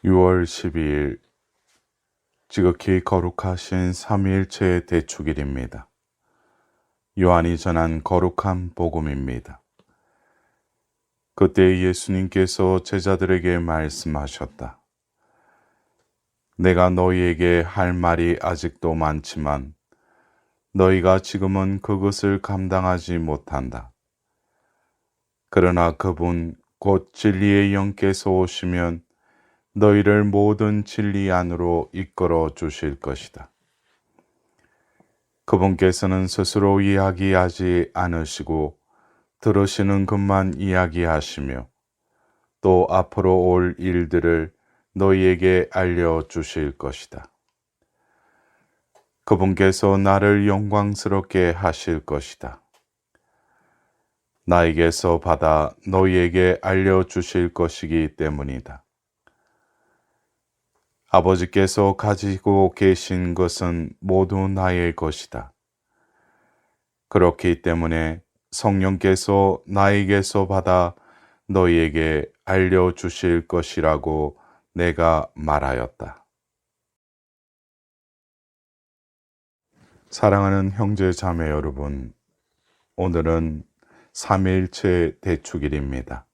6월 12일 지극히 거룩하신 삼위일체의 대축일입니다. 요한이 전한 거룩한 복음입니다. 그때 예수님께서 제자들에게 말씀하셨다. 내가 너희에게 할 말이 아직도 많지만 너희가 지금은 그것을 감당하지 못한다. 그러나 그분 곧 진리의 영께서 오시면 너희를 모든 진리 안으로 이끌어 주실 것이다. 그분께서는 스스로 이야기하지 않으시고 들으시는 것만 이야기하시며 또 앞으로 올 일들을 너희에게 알려주실 것이다. 그분께서 나를 영광스럽게 하실 것이다. 나에게서 받아 너희에게 알려주실 것이기 때문이다. 아버지께서 가지고 계신 것은 모두 나의 것이다. 그렇기 때문에 성령께서 나에게서 받아 너희에게 알려주실 것이라고 내가 말하였다. 사랑하는 형제 자매 여러분, 오늘은 삼위일체 대축일입니다.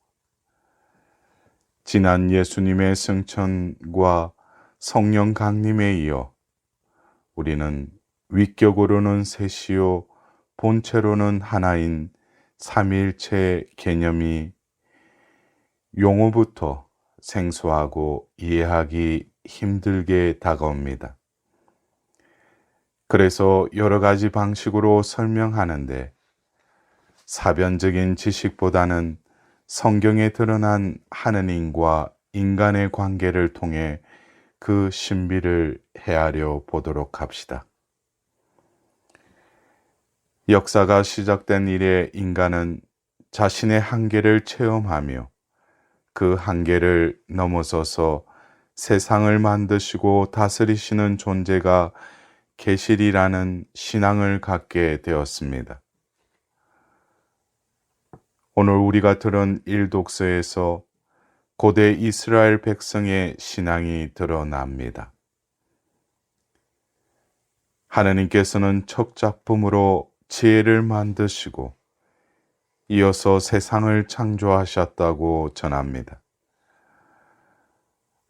지난 예수님의 승천과 성령 강림에 이어 우리는 위격으로는 셋이요 본체로는 하나인 삼위일체 개념이 용어부터 생소하고 이해하기 힘들게 다가옵니다. 그래서 여러 가지 방식으로 설명하는데 사변적인 지식보다는 성경에 드러난 하느님과 인간의 관계를 통해 그 신비를 헤아려 보도록 합시다. 역사가 시작된 이래 인간은 자신의 한계를 체험하며 그 한계를 넘어서서 세상을 만드시고 다스리시는 존재가 계시리라는 신앙을 갖게 되었습니다. 오늘 우리가 들은 일독서에서 고대 이스라엘 백성의 신앙이 드러납니다. 하느님께서는 첫 작품으로 지혜를 만드시고 이어서 세상을 창조하셨다고 전합니다.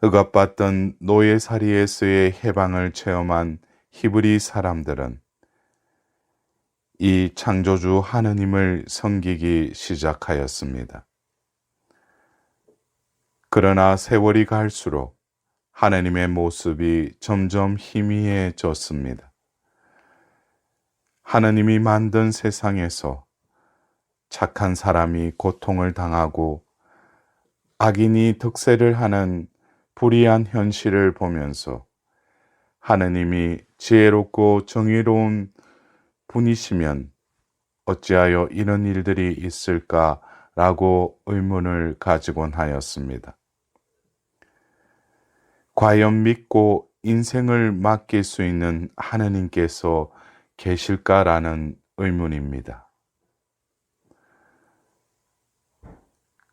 억압받던 노예살이에서의 해방을 체험한 히브리 사람들은 이 창조주 하느님을 섬기기 시작하였습니다. 그러나 세월이 갈수록 하느님의 모습이 점점 희미해졌습니다. 하느님이 만든 세상에서 착한 사람이 고통을 당하고 악인이 득세를 하는 불의한 현실을 보면서 하느님이 지혜롭고 정의로운 분이시면 어찌하여 이런 일들이 있을까라고 의문을 가지곤 하였습니다. 과연 믿고 인생을 맡길 수 있는 하느님께서 계실까라는 의문입니다.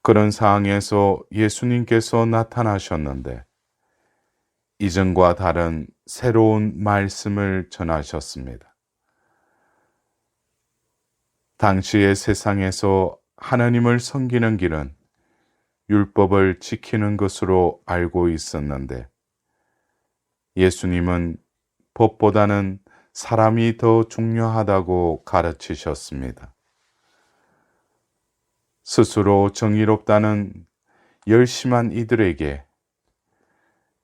그런 상황에서 예수님께서 나타나셨는데 이전과 다른 새로운 말씀을 전하셨습니다. 당시의 세상에서 하나님을 섬기는 길은 율법을 지키는 것으로 알고 있었는데 예수님은 법보다는 사람이 더 중요하다고 가르치셨습니다. 스스로 정의롭다는 열심한 이들에게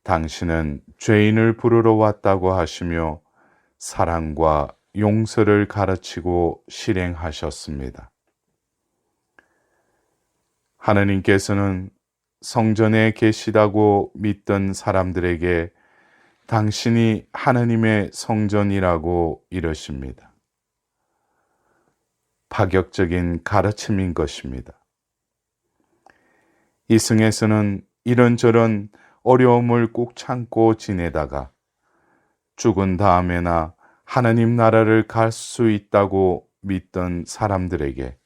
당신은 죄인을 부르러 왔다고 하시며 사랑과 용서를 가르치고 실행하셨습니다. 하느님께서는 성전에 계시다고 믿던 사람들에게 당신이 하느님의 성전이라고 이러십니다. 파격적인 가르침인 것입니다. 이승에서는 이런저런 어려움을 꾹 참고 지내다가 죽은 다음에나 하느님 나라를 갈 수 있다고 믿던 사람들에게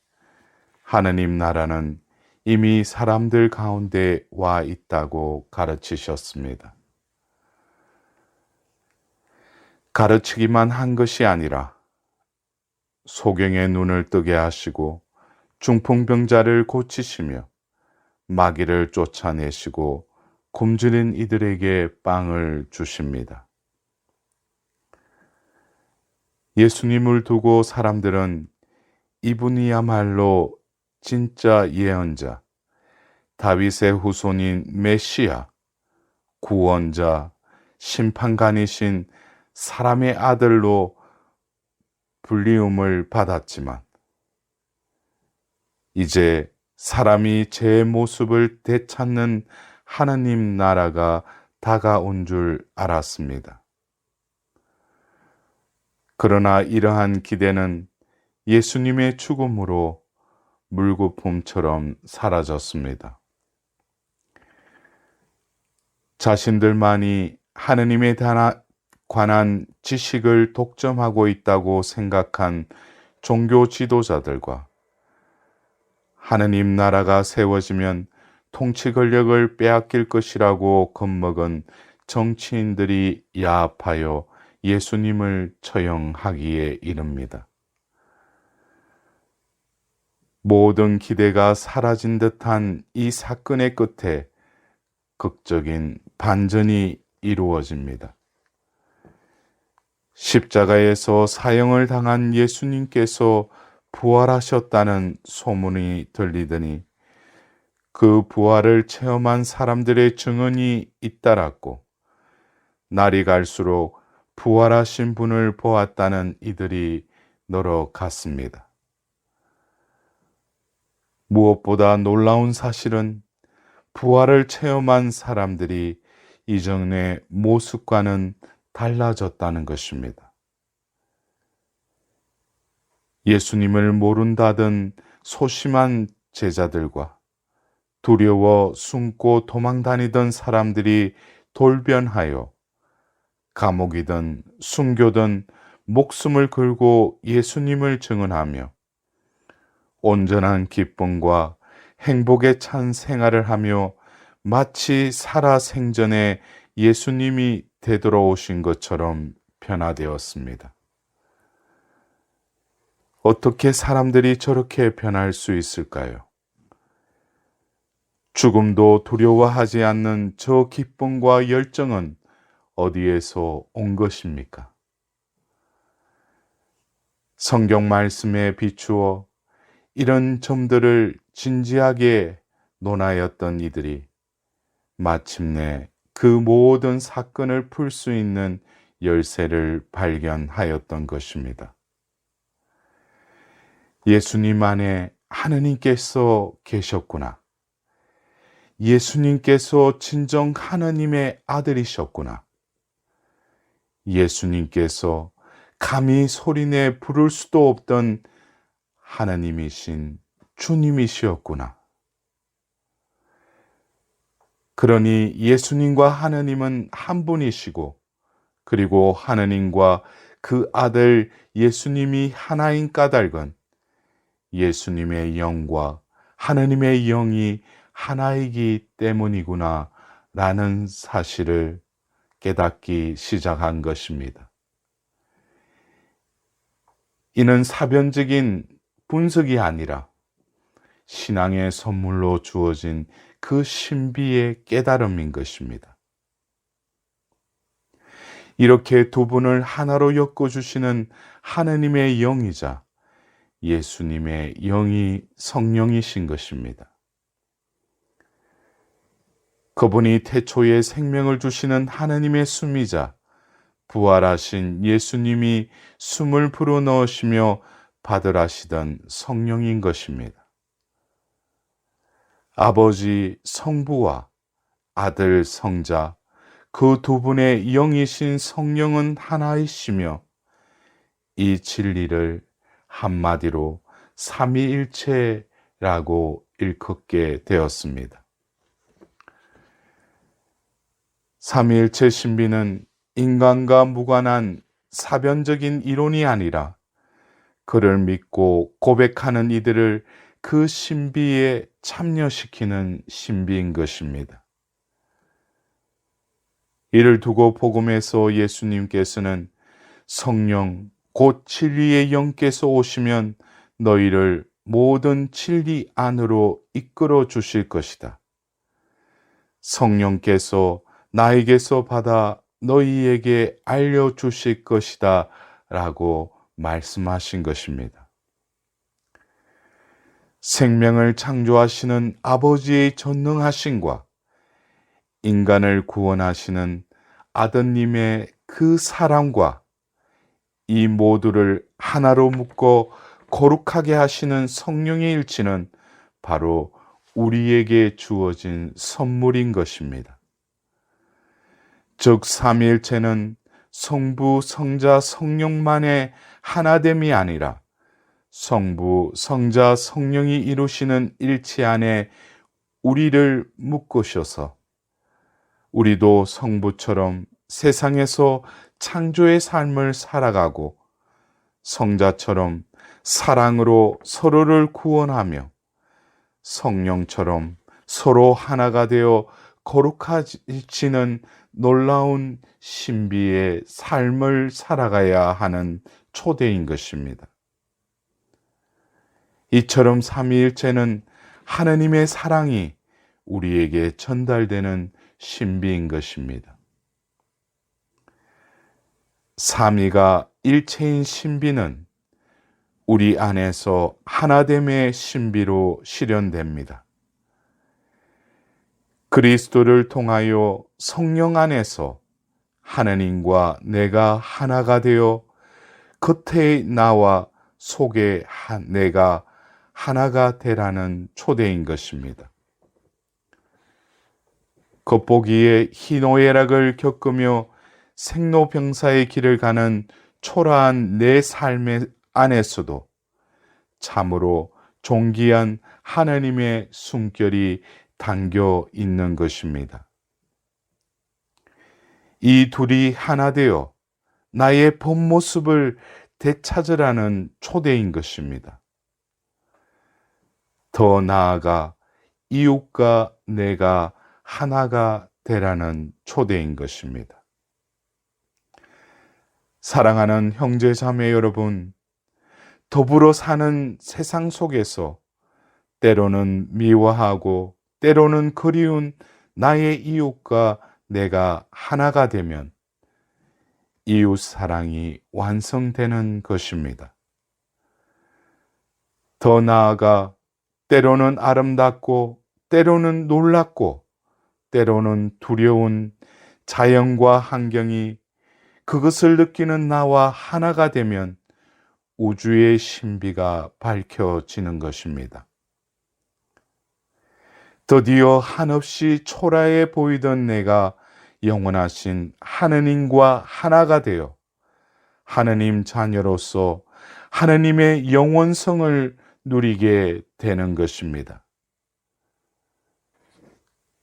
하느님 나라는 이미 사람들 가운데 와 있다고 가르치셨습니다. 가르치기만 한 것이 아니라 소경의 눈을 뜨게 하시고 중풍병자를 고치시며 마귀를 쫓아내시고 굶주린 이들에게 빵을 주십니다. 예수님을 두고 사람들은 이분이야말로 진짜 예언자, 다윗의 후손인 메시아, 구원자, 심판관이신 사람의 아들로 불리움을 받았지만 이제 사람이 제 모습을 되찾는 하나님 나라가 다가온 줄 알았습니다. 그러나 이러한 기대는 예수님의 죽음으로 물거품처럼 사라졌습니다. 자신들만이 하느님에 관한 지식을 독점하고 있다고 생각한 종교 지도자들과 하느님 나라가 세워지면 통치 권력을 빼앗길 것이라고 겁먹은 정치인들이 야합하여 예수님을 처형하기에 이릅니다. 모든 기대가 사라진 듯한 이 사건의 끝에 극적인 반전이 이루어집니다. 십자가에서 사형을 당한 예수님께서 부활하셨다는 소문이 들리더니 그 부활을 체험한 사람들의 증언이 잇따랐고 날이 갈수록 부활하신 분을 보았다는 이들이 늘어갔습니다. 무엇보다 놀라운 사실은 부활을 체험한 사람들이 이전의 모습과는 달라졌다는 것입니다. 예수님을 모른다던 소심한 제자들과 두려워 숨고 도망다니던 사람들이 돌변하여 감옥이든 순교든 목숨을 걸고 예수님을 증언하며 온전한 기쁨과 행복에 찬 생활을 하며 마치 살아생전에 예수님이 되돌아오신 것처럼 변화되었습니다. 어떻게 사람들이 저렇게 변할 수 있을까요? 죽음도 두려워하지 않는 저 기쁨과 열정은 어디에서 온 것입니까? 성경 말씀에 비추어 이런 점들을 진지하게 논하였던 이들이 마침내 그 모든 사건을 풀 수 있는 열쇠를 발견하였던 것입니다. 예수님 안에 하느님께서 계셨구나. 예수님께서 진정 하나님의 아들이셨구나. 예수님께서 감히 소리내 부를 수도 없던 하나님이신 주님이시었구나. 그러니 예수님과 하나님은 한 분이시고 그리고 하나님과 그 아들 예수님이 하나인 까닭은 예수님의 영과 하나님의 영이 하나이기 때문이구나 라는 사실을 깨닫기 시작한 것입니다. 이는 사변적인 분석이 아니라 신앙의 선물로 주어진 그 신비의 깨달음인 것입니다. 이렇게 두 분을 하나로 엮어주시는 하나님의 영이자 예수님의 영이 성령이신 것입니다. 그분이 태초에 생명을 주시는 하나님의 숨이자 부활하신 예수님이 숨을 불어넣으시며 받으라시던 성령인 것입니다. 아버지 성부와 아들 성자 그 두 분의 영이신 성령은 하나이시며 이 진리를 한마디로 삼위일체라고 일컫게 되었습니다. 삼위일체 신비는 인간과 무관한 사변적인 이론이 아니라 그를 믿고 고백하는 이들을 그 신비에 참여시키는 신비인 것입니다. 이를 두고 복음에서 예수님께서는 성령 곧 진리의 영께서 오시면 너희를 모든 진리 안으로 이끌어 주실 것이다. 성령께서 나에게서 받아 너희에게 알려주실 것이다 라고 말씀하신 것입니다. 생명을 창조하시는 아버지의 전능하심과 인간을 구원하시는 아드님의 그 사랑과 이 모두를 하나로 묶어 거룩하게 하시는 성령의 일치는 바로 우리에게 주어진 선물인 것입니다. 즉 삼위일체는 성부, 성자, 성령만의 하나됨이 아니라 성부, 성자, 성령이 이루시는 일체 안에 우리를 묶으셔서 우리도 성부처럼 세상에서 창조의 삶을 살아가고 성자처럼 사랑으로 서로를 구원하며 성령처럼 서로 하나가 되어 거룩해지는 놀라운 신비의 삶을 살아가야 하는 초대인 것입니다. 이처럼 삼위일체는 하느님의 사랑이 우리에게 전달되는 신비인 것입니다. 삼위가 일체인 신비는 우리 안에서 하나됨의 신비로 실현됩니다. 그리스도를 통하여 성령 안에서 하느님과 내가 하나가 되어 겉의 나와 속의 내가 하나가 되라는 초대인 것입니다. 겉보기에 희노애락을 겪으며 생로병사의 길을 가는 초라한 내 삶의 안에서도 참으로 존귀한 하나님의 숨결이 담겨 있는 것입니다. 이 둘이 하나 되어 나의 본 모습을 되찾으라는 초대인 것입니다. 더 나아가 이웃과 내가 하나가 되라는 초대인 것입니다. 사랑하는 형제 자매 여러분, 더불어 사는 세상 속에서 때로는 미워하고 때로는 그리운 나의 이웃과 내가 하나가 되면 이웃 사랑이 완성되는 것입니다. 더 나아가 때로는 아름답고 때로는 놀랍고 때로는 두려운 자연과 환경이 그것을 느끼는 나와 하나가 되면 우주의 신비가 밝혀지는 것입니다. 드디어 한없이 초라해 보이던 내가 영원하신 하느님과 하나가 되어 하느님 자녀로서 하느님의 영원성을 누리게 되는 것입니다.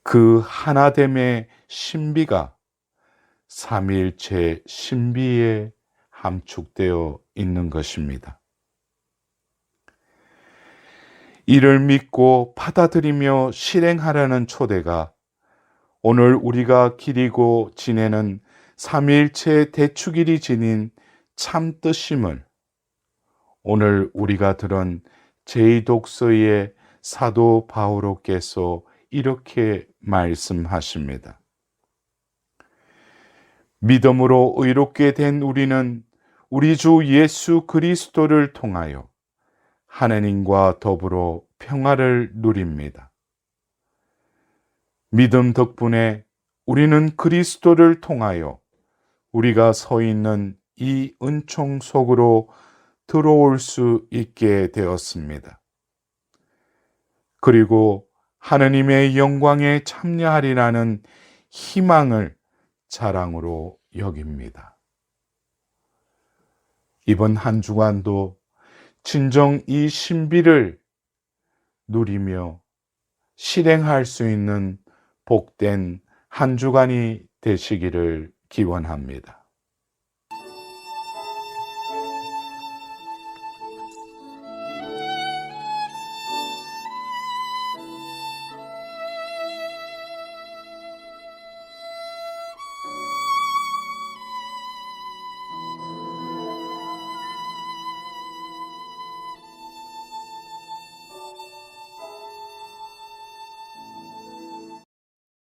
그 하나됨의 신비가 삼위일체 신비에 함축되어 있는 것입니다. 이를 믿고 받아들이며 실행하라는 초대가 오늘 우리가 기리고 지내는 삼위일체 대축일이 지닌 참 뜻임을 오늘 우리가 들은 제2독서의 사도 바오로께서 이렇게 말씀하십니다. 믿음으로 의롭게 된 우리는 우리 주 예수 그리스도를 통하여 하느님과 더불어 평화를 누립니다. 믿음 덕분에 우리는 그리스도를 통하여 우리가 서 있는 이 은총 속으로 들어올 수 있게 되었습니다. 그리고 하느님의 영광에 참여하리라는 희망을 자랑으로 여깁니다. 이번 한 주간도 진정 이 신비를 누리며 실행할 수 있는 복된 한 주간이 되시기를 기원합니다.